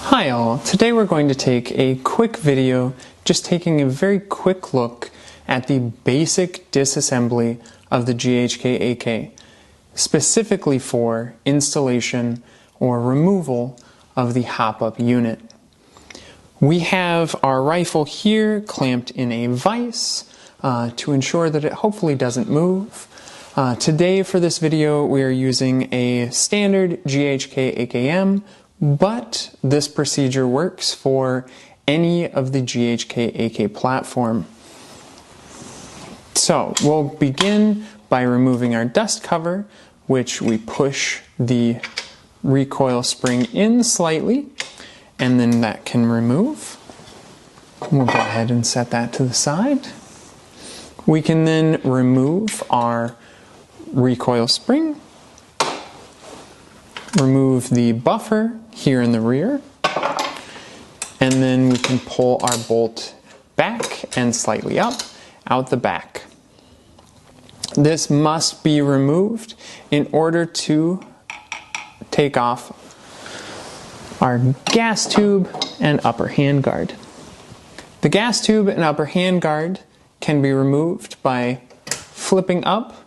Hi all, today we're going to take a quick video just taking a very quick look at the basic disassembly of the GHK AK, specifically for installation or removal of the hop-up unit. We have our rifle here clamped in a vise to ensure that it hopefully doesn't move. Today for this video we are using a standard GHK AKM, but this procedure works for any of the GHK AK platform. So we'll begin by removing our dust cover, which we push the recoil spring in slightly, and then that can remove. We'll go ahead and set that to the side. We can then remove our recoil spring, remove the buffer here in the rear, and then we can pull our bolt back and slightly up out the back. This must be removed in order to take off our gas tube and upper handguard. The gas tube and upper handguard can be removed by flipping up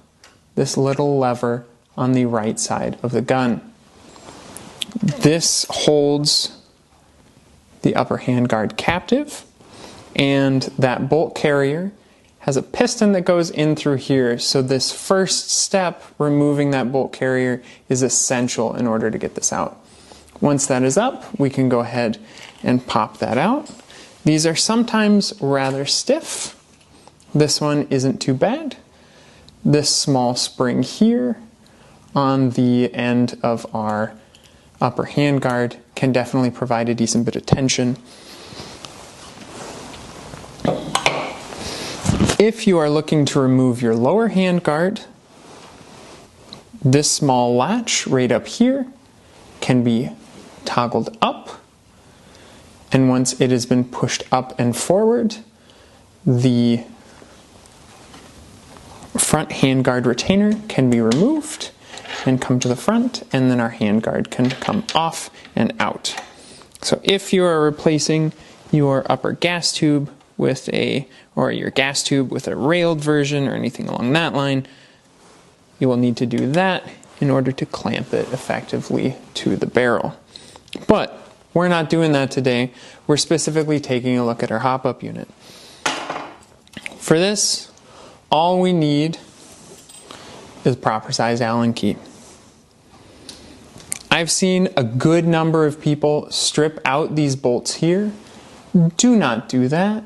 this little lever on the right side of the gun. This holds the upper handguard captive, and that bolt carrier has a piston that goes in through here, so this first step, removing that bolt carrier, is essential in order to get this out. Once that is up, we can go ahead and pop that out. These are sometimes rather stiff. This one isn't too bad. This small spring here on the end of our upper handguard can definitely provide a decent bit of tension. If you are looking to remove your lower handguard, this small latch right up here can be toggled up, and once it has been pushed up and forward, the front handguard retainer can be removed and come to the front, and then our handguard can come off and out. So if you are replacing your upper gas tube with your gas tube with a railed version or anything along that line, you will need to do that in order to clamp it effectively to the barrel. But we're not doing that today. We're specifically taking a look at our hop-up unit. For this, all we need is a proper size Allen key. I've seen a good number of people strip out these bolts here. Do not do that,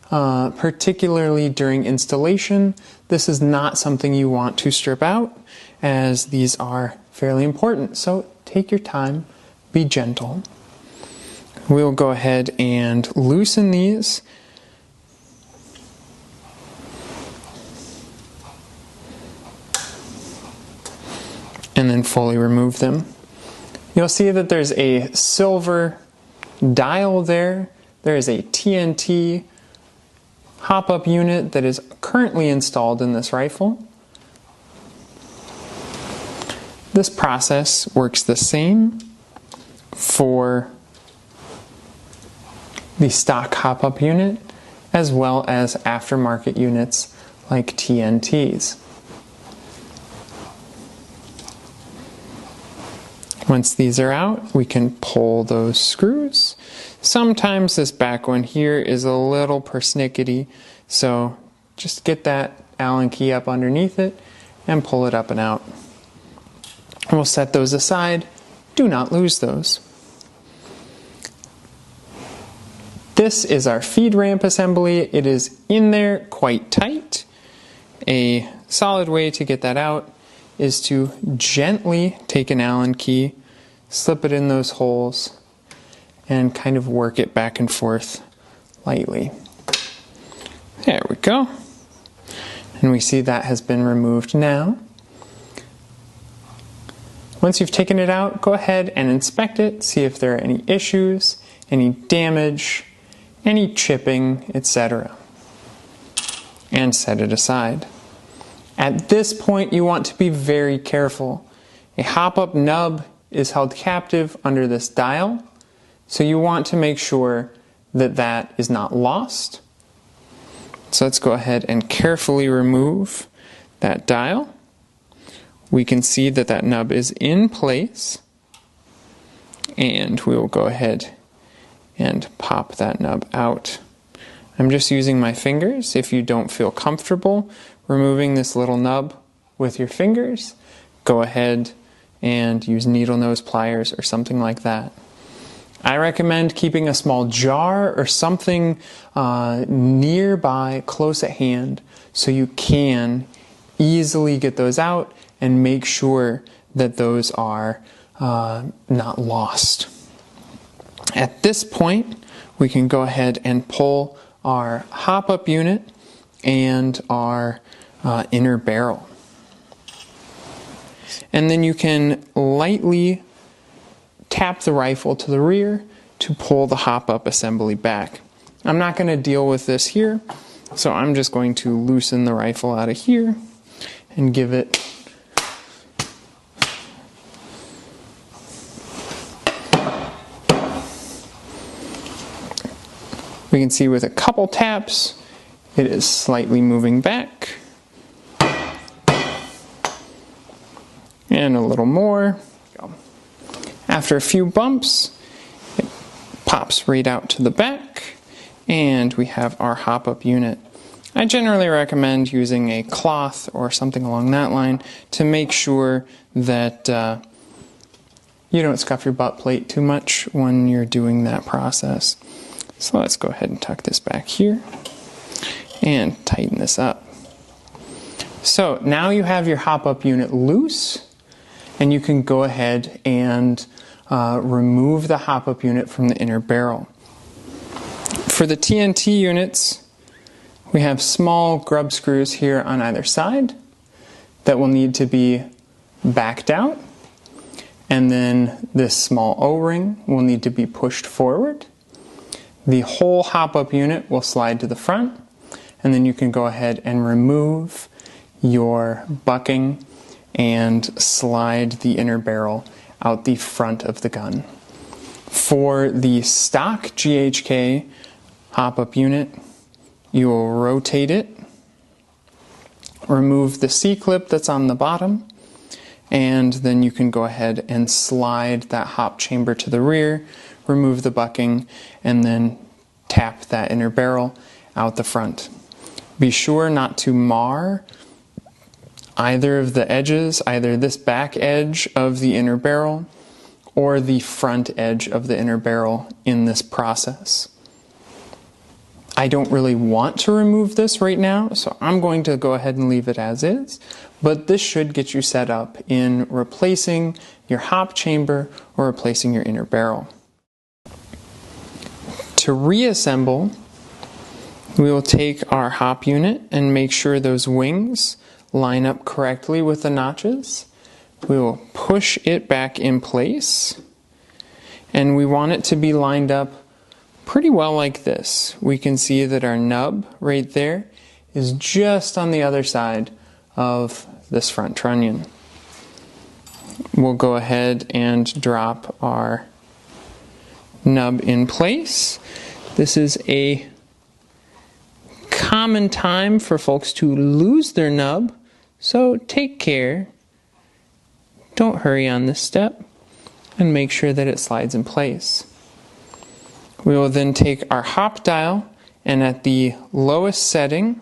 particularly during installation. This is not something you want to strip out, as these are fairly important. So take your time, be gentle. We'll go ahead and loosen these. And then fully remove them. You'll see that there's a silver dial there. There is a TNT hop-up unit that is currently installed in this rifle. This process works the same for the stock hop-up unit as well as aftermarket units like TNTs. Once these are out, we can pull those screws. Sometimes this back one here is a little persnickety, so just get that Allen key up underneath it and pull it up and out. We'll set those aside. Do not lose those. This is our feed ramp assembly. It is in there quite tight. A solid way to get that out is to gently take an Allen key, slip it in those holes, and kind of work it back and forth lightly. There we go. And we see that has been removed now. Once you've taken it out, go ahead and inspect it, see if there are any issues, any damage, any chipping, etc. And set it aside. At this point, you want to be very careful. A hop-up nub is held captive under this dial. So you want to make sure that that is not lost. So let's go ahead and carefully remove that dial. We can see that that nub is in place, and we will go ahead and pop that nub out. I'm just using my fingers. If you don't feel comfortable removing this little nub with your fingers, go ahead and use needle nose pliers or something like that. I recommend keeping a small jar or something nearby, close at hand, so you can easily get those out and make sure that those are not lost. At this point, we can go ahead and pull our hop-up unit and our inner barrel. And then you can lightly tap the rifle to the rear to pull the hop-up assembly back. I'm not going to deal with this here, so I'm just going to loosen the rifle out of here and give it we can see with a couple taps it is slightly moving back, and a little more. After a few bumps, it pops right out to the back, and we have our hop-up unit. I generally recommend using a cloth or something along that line to make sure that you don't scuff your butt plate too much when you're doing that process. So let's go ahead and tuck this back here and tighten this up. So now you have your hop-up unit loose, and you can go ahead and remove the hop-up unit from the inner barrel. For the TNT units, we have small grub screws here on either side that will need to be backed out, and then this small O-ring will need to be pushed forward. The whole hop-up unit will slide to the front, and then you can go ahead and remove your bucking and slide the inner barrel out the front of the gun. For the stock GHK hop-up unit, you will rotate it, remove the C-clip that's on the bottom, and then you can go ahead and slide that hop chamber to the rear, remove the bucking, and then tap that inner barrel out the front. Be sure not to mar either of the edges, either this back edge of the inner barrel or the front edge of the inner barrel in this process. I don't really want to remove this right now, so I'm going to go ahead and leave it as is, but this should get you set up in replacing your hop chamber or replacing your inner barrel. To reassemble, we will take our hop unit and make sure those wings line up correctly with the notches. We will push it back in place, and we want it to be lined up pretty well like this. We can see that our nub right there is just on the other side of this front trunnion. We'll go ahead and drop our nub in place. This is a common time for folks to lose their nub, so take care. Don't hurry on this step, and make sure that it slides in place. We will then take our hop dial, and at the lowest setting,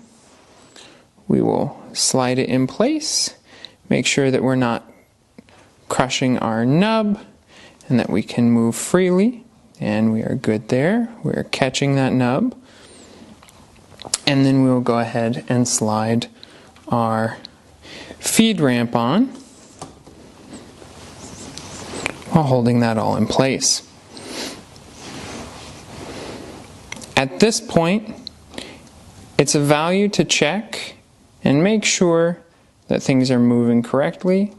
we will slide it in place, make sure that we're not crushing our nub, and that we can move freely, and we are good there. We're catching that nub. And then we will go ahead and slide our feed ramp on while holding that all in place. At this point, it's of value to check and make sure that things are moving correctly.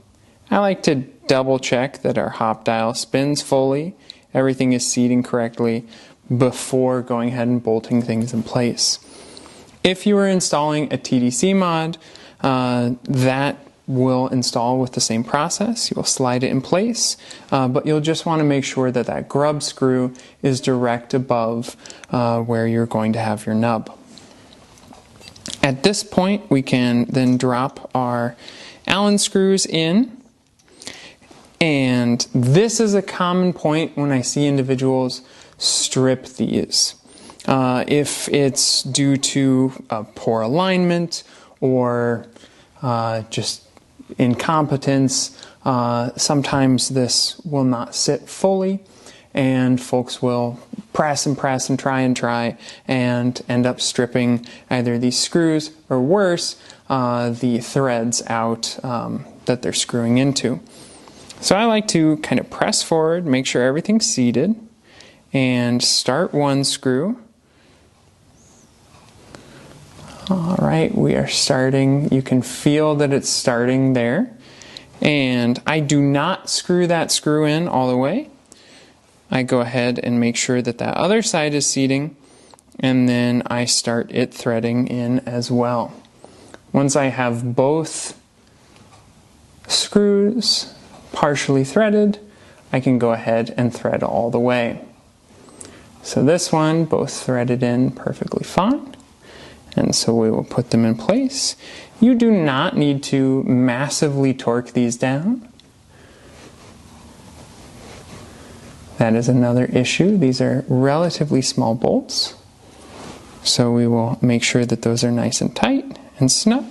I like to double check that our hop dial spins fully, everything is seating correctly before going ahead and bolting things in place. If you are installing a TDC mod, that will install with the same process. You'll slide it in place, but you'll just want to make sure that that grub screw is direct above where you're going to have your nub. At this point, we can then drop our Allen screws in, and this is a common point when I see individuals strip these. If it's due to poor alignment or just incompetence, sometimes this will not sit fully, and folks will press and press and try and end up stripping either these screws or worse, the threads out that they're screwing into. So I like to kind of press forward, make sure everything's seated, and start one screw. All right, we are starting. You can feel that it's starting there. And I do not screw that screw in all the way. I go ahead and make sure that that other side is seating, and then I start it threading in as well. Once I have both screws partially threaded, I can go ahead and thread all the way. So this one, both threaded in perfectly fine. And so we will put them in place. You do not need to massively torque these down. That is another issue. These are relatively small bolts. So we will make sure that those are nice and tight and snug.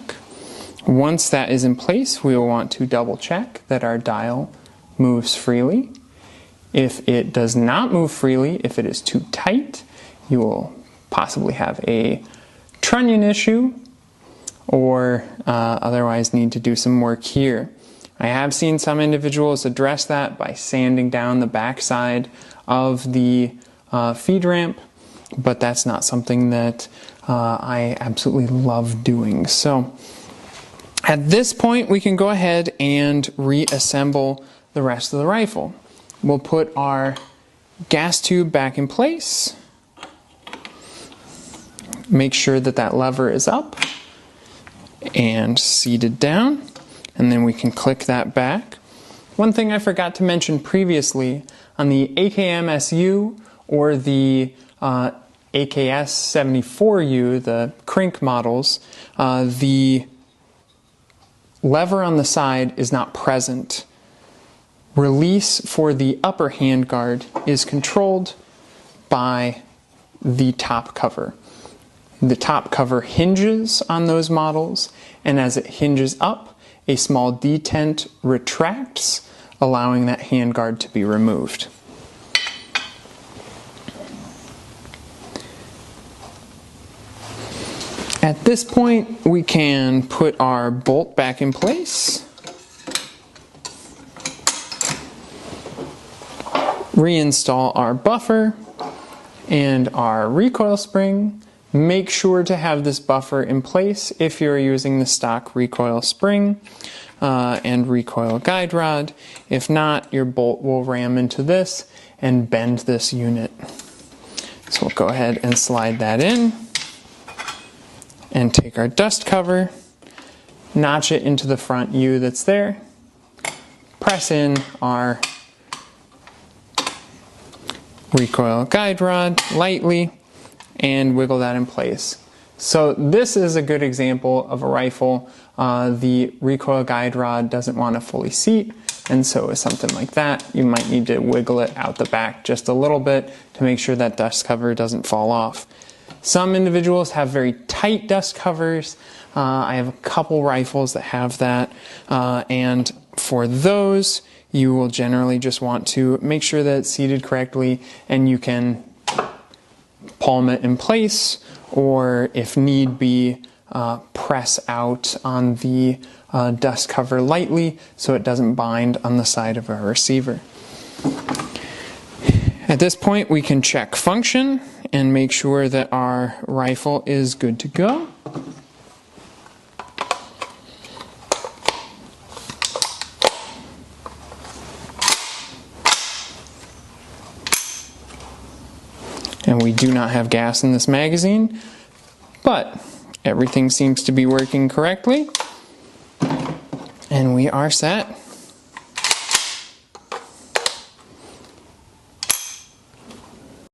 Once that is in place, we will want to double check that our dial moves freely. If it does not move freely, if it is too tight, you will possibly have a trunnion issue, or otherwise need to do some work here. I have seen some individuals address that by sanding down the backside of the feed ramp, but that's not something that I absolutely love doing. So at this point, we can go ahead and reassemble the rest of the rifle. We'll put our gas tube back in place. Make sure that that lever is up and seated down, and then we can click that back. One thing I forgot to mention previously, on the AKMSU or the AKS74U, the crank models, the lever on the side is not present. Release for the upper handguard is controlled by the top cover. The top cover hinges on those models, and as it hinges up, a small detent retracts, allowing that handguard to be removed. At this point, we can put our bolt back in place, reinstall our buffer and our recoil spring. Make sure to have this buffer in place if you're using the stock recoil spring and recoil guide rod. If not, your bolt will ram into this and bend this unit. So we'll go ahead and slide that in and take our dust cover, notch it into the front U that's there, press in our recoil guide rod lightly, and wiggle that in place. So this is a good example of a rifle. The recoil guide rod doesn't want to fully seat, and so with something like that, you might need to wiggle it out the back just a little bit to make sure that dust cover doesn't fall off. Some individuals have very tight dust covers. I have a couple rifles that have that, and for those, you will generally just want to make sure that it's seated correctly, and you can palm it in place, or if need be, press out on the dust cover lightly so it doesn't bind on the side of our receiver. At this point, we can check function and make sure that our rifle is good to go. And we do not have gas in this magazine, but everything seems to be working correctly. And we are set.